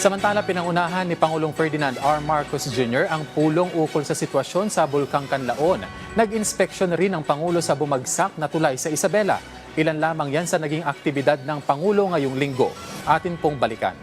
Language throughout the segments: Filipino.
Samantala, pinangunahan ni Pangulong Ferdinand R. Marcos Jr. ang pulong ukol sa sitwasyon sa Bulkang Kanlaon. Nag-inspeksyon rin ang Pangulo sa bumagsak na tulay sa Isabela. Ilan lamang yan sa naging aktibidad ng Pangulo ngayong linggo. Atin pong balikan.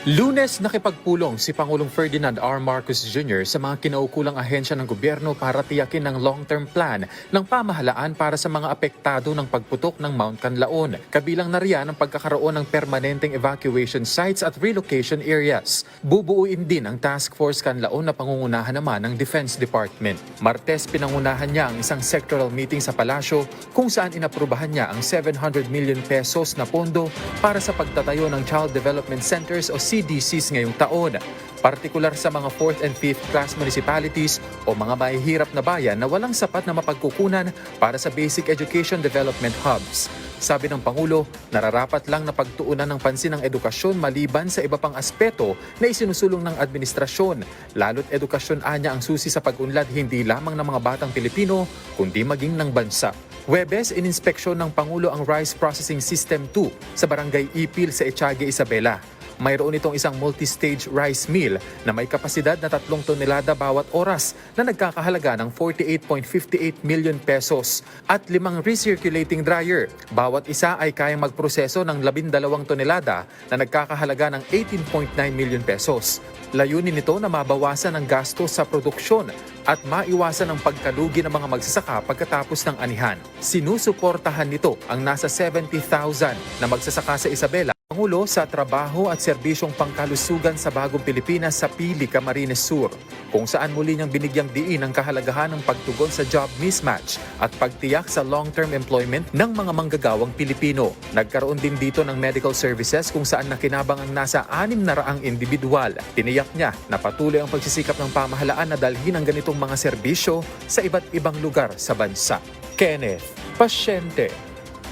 Lunes, nakipagpulong si Pangulong Ferdinand R. Marcos Jr. sa mga kinaukulang ahensya ng gobyerno para tiyakin ng long-term plan ng pamahalaan para sa mga apektado ng pagputok ng Mount Kanlaon. Kabilang na riyan ang pagkakaroon ng permanenteng evacuation sites at relocation areas. Bubuuin din ang Task Force Kanlaon na pangungunahan naman ng Defense Department. Martes, pinangunahan niya ang isang sectoral meeting sa palasyo kung saan inaprubahan niya ang 700 million pesos na pondo para sa pagtatayo ng Child Development Centers o CDCs ngayong taon, partikular sa mga 4th and 5th class municipalities o mga mahihirap na bayan na walang sapat na mapagkukunan para sa basic education development hubs. Sabi ng Pangulo, nararapat lang na pagtuunan ng pansin ang edukasyon maliban sa iba pang aspeto na isinusulong ng administrasyon. Lalo't edukasyon anya ang susi sa pag-unlad hindi lamang ng mga batang Pilipino, kundi maging ng bansa. Huwebes, ininspeksyon ng Pangulo ang Rice Processing System 2 sa Barangay Ipil sa Etiague, Isabela. Mayroon itong isang multi-stage rice mill na may kapasidad na 3 tonelada bawat oras na nagkakahalaga ng 48.58 million pesos at 5 recirculating dryer. Bawat isa ay kayang magproseso ng 12 tonelada na nagkakahalaga ng 18.9 million pesos. Layunin nito na mabawasan ang gastos sa produksyon at maiwasan ang pagkalugi ng mga magsasaka pagkatapos ng anihan. Sinusuportahan nito ang nasa 70,000 na magsasaka sa Isabela, Pangulo sa trabaho at serbisyong pangkalusugan sa Bagong Pilipinas sa Pili, Camarines Sur, kung saan muli niyang binigyang diin ang kahalagahan ng pagtugon sa job mismatch at pagtiyak sa long-term employment ng mga manggagawang Pilipino. Nagkaroon din dito ng medical services kung saan nakinabang ang nasa 600 individual. Tiniyak niya na patuloy ang pagsisikap ng pamahalaan na dalhin ang ganitong mga serbisyo sa iba't ibang lugar sa bansa. Kenneth Pasyente,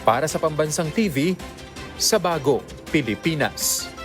para sa Pambansang TV, sa Bagong Pilipinas.